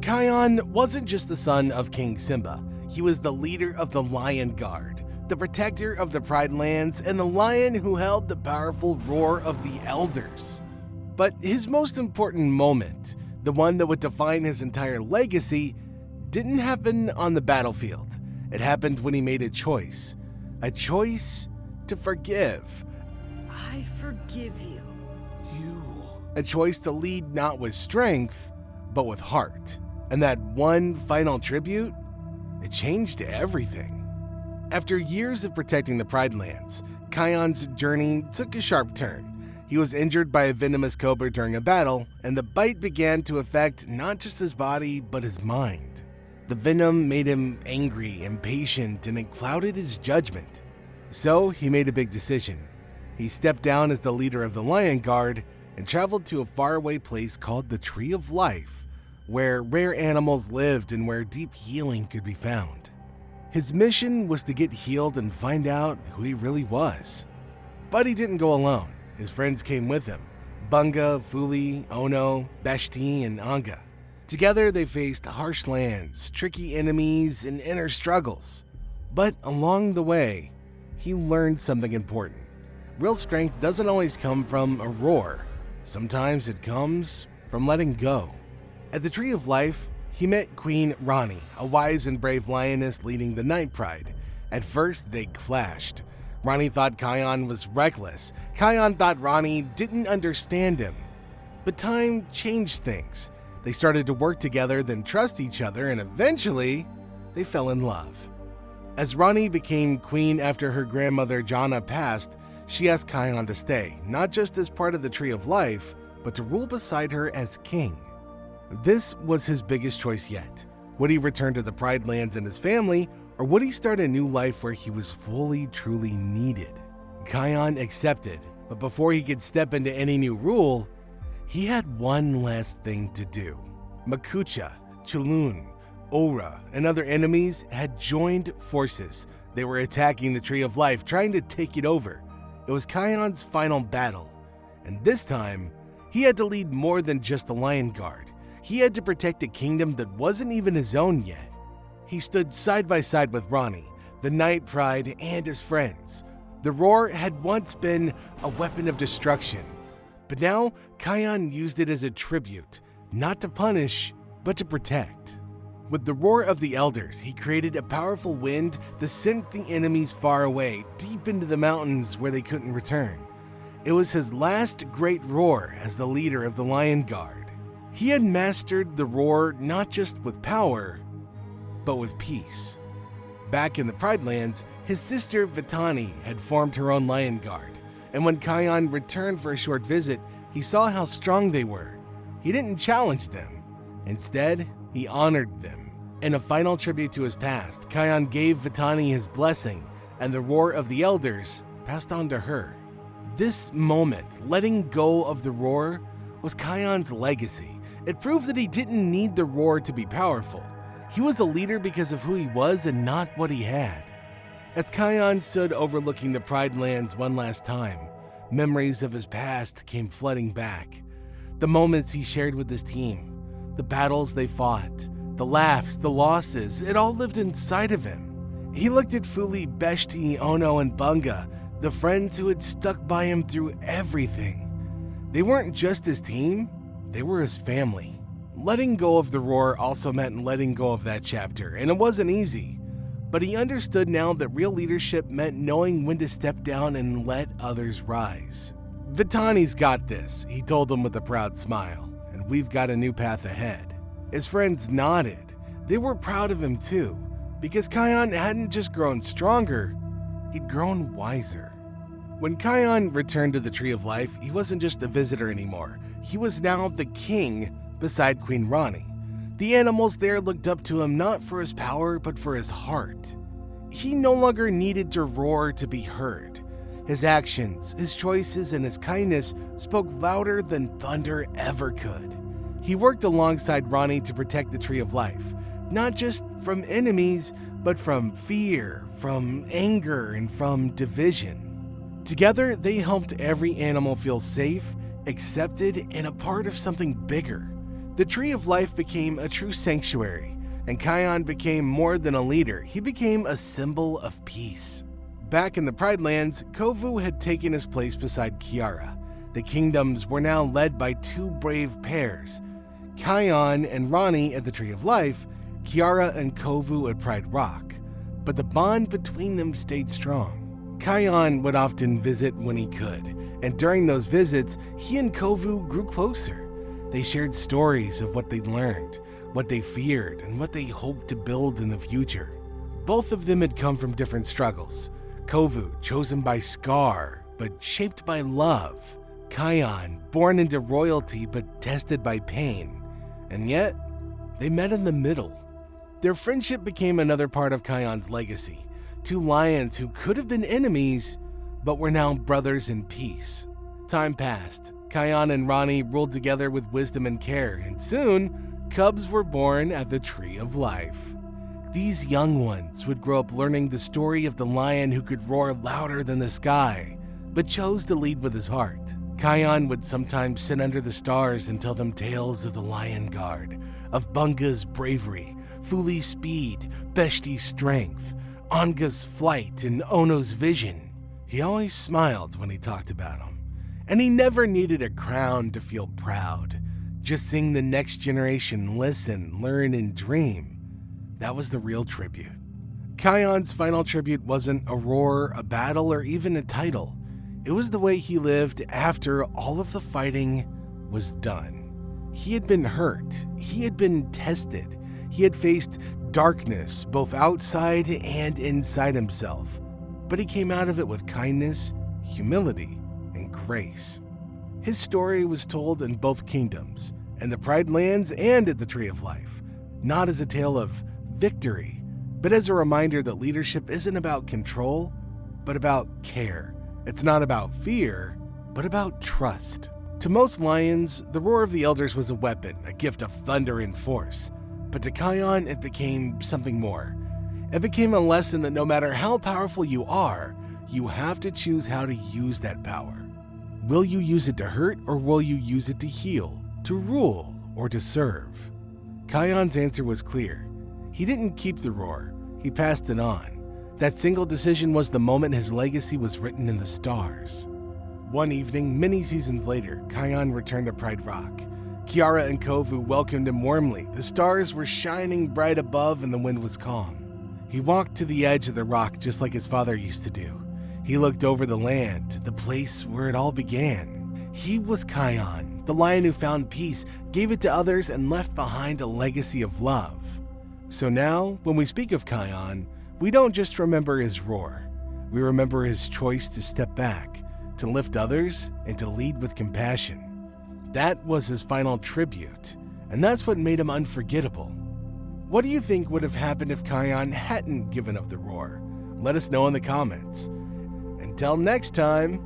Kion wasn't just the son of King Simba. He was the leader of the Lion Guard, the protector of the Pride Lands, and the lion who held the powerful roar of the elders. But his most important moment, the one that would define his entire legacy, didn't happen on the battlefield. It happened when he made a choice to forgive. I forgive you. A choice to lead not with strength, but with heart. And that one final tribute, it changed everything. After years of protecting the Pride Lands, Kion's journey took a sharp turn. He was injured by a venomous cobra during a battle, and the bite began to affect not just his body, but his mind. The venom made him angry, impatient, and it clouded his judgment. So he made a big decision. He stepped down as the leader of the Lion Guard and traveled to a faraway place called the Tree of Life, where rare animals lived and where deep healing could be found. His mission was to get healed and find out who he really was. But he didn't go alone. His friends came with him: Bunga, Fuli, Ono, Beshti, and Anga. Together they faced harsh lands, tricky enemies, and inner struggles. But along the way, he learned something important. Real strength doesn't always come from a roar. Sometimes it comes from letting go. At the Tree of Life, he met Queen Rani, a wise and brave lioness leading the Night Pride. At first, they clashed. Rani thought Kion was reckless. Kion thought Rani didn't understand him. But time changed things. They started to work together, then trust each other, and eventually, they fell in love. As Rani became queen after her grandmother Jana passed, she asked Kion to stay, not just as part of the Tree of Life, but to rule beside her as king. This was his biggest choice yet. Would he return to the Pride Lands and his family, or would he start a new life where he was fully, truly needed? Kion accepted, but before he could step into any new rule, he had one last thing to do. Makucha, Chulun, Ora, and other enemies had joined forces. They were attacking the Tree of Life, trying to take it over. It was Kion's final battle, and this time, he had to lead more than just the Lion Guard. He had to protect a kingdom that wasn't even his own yet. He stood side by side with Rani, the Night Pride, and his friends. The roar had once been a weapon of destruction, but now Kion used it as a tribute, not to punish, but to protect. With the roar of the elders, he created a powerful wind that sent the enemies far away, deep into the mountains where they couldn't return. It was his last great roar as the leader of the Lion Guard. He had mastered the roar not just with power, but with peace. Back in the Pride Lands, his sister Vitani had formed her own Lion Guard, and when Kion returned for a short visit, he saw how strong they were. He didn't challenge them. Instead, he honored them. In a final tribute to his past, Kion gave Vitani his blessing, and the roar of the elders passed on to her. This moment, letting go of the roar, was Kion's legacy. It proved that he didn't need the roar to be powerful. He was a leader because of who he was and not what he had. As Kion stood overlooking the Pride Lands one last time, memories of his past came flooding back. The moments he shared with his team, the battles they fought, the laughs, the losses, it all lived inside of him. He looked at Fuli, Beshti, Ono, and Bunga, the friends who had stuck by him through everything. They weren't just his team, they were his family. Letting go of the roar also meant letting go of that chapter, and it wasn't easy. But he understood now that real leadership meant knowing when to step down and let others rise. Vitani's got this, he told them with a proud smile, and we've got a new path ahead. His friends nodded. They were proud of him too, because Kion hadn't just grown stronger, he'd grown wiser. When Kion returned to the Tree of Life, he wasn't just a visitor anymore. He was now the king beside Queen Rani. The animals there looked up to him not for his power, but for his heart. He no longer needed to roar to be heard. His actions, his choices, and his kindness spoke louder than thunder ever could. He worked alongside Rani to protect the Tree of Life, not just from enemies, but from fear, from anger, and from division. Together, they helped every animal feel safe, accepted, and a part of something bigger. The Tree of Life became a true sanctuary, and Kion became more than a leader, he became a symbol of peace. Back in the Pride Lands, Kovu had taken his place beside Kiara. The kingdoms were now led by two brave pairs, Kion and Rani at the Tree of Life, Kiara and Kovu at Pride Rock. But the bond between them stayed strong. Kion would often visit when he could, and during those visits, he and Kovu grew closer. They shared stories of what they'd learned, what they feared, and what they hoped to build in the future. Both of them had come from different struggles. Kovu, chosen by scar, but shaped by love. Kion, born into royalty, but tested by pain. And yet, they met in the middle. Their friendship became another part of Kion's legacy. Two lions who could have been enemies, but were now brothers in peace. Time passed. Kion and Rani ruled together with wisdom and care, and soon, cubs were born at the Tree of Life. These young ones would grow up learning the story of the lion who could roar louder than the sky, but chose to lead with his heart. Kion would sometimes sit under the stars and tell them tales of the Lion Guard, of Bunga's bravery, Fuli's speed, Beshti's strength, Anga's flight, and Ono's vision. He always smiled when he talked about them, and he never needed a crown to feel proud. Just seeing the next generation listen, learn, and dream. That was the real tribute. Kion's final tribute wasn't a roar, a battle, or even a title. It was the way he lived after all of the fighting was done. He had been hurt. He had been tested. He had faced darkness, both outside and inside himself. But he came out of it with kindness, humility, and grace. His story was told in both kingdoms, in the Pride Lands and at the Tree of Life, not as a tale of victory, but as a reminder that leadership isn't about control, but about care. It's not about fear, but about trust. To most lions, the roar of the elders was a weapon, a gift of thunder and force. But to Kion, it became something more. It became a lesson that no matter how powerful you are, you have to choose how to use that power. Will you use it to hurt, or will you use it to heal, to rule, or to serve? Kion's answer was clear. He didn't keep the roar, he passed it on. That single decision was the moment his legacy was written in the stars. One evening, many seasons later, Kion returned to Pride Rock. Kiara and Kovu welcomed him warmly. The stars were shining bright above and the wind was calm. He walked to the edge of the rock just like his father used to do. He looked over the land, the place where it all began. He was Kion, the lion who found peace, gave it to others, and left behind a legacy of love. So now, when we speak of Kion, we don't just remember his roar. We remember his choice to step back, to lift others, and to lead with compassion. That was his final tribute, and that's what made him unforgettable. What do you think would have happened if Kion hadn't given up the roar? Let us know in the comments. Until next time,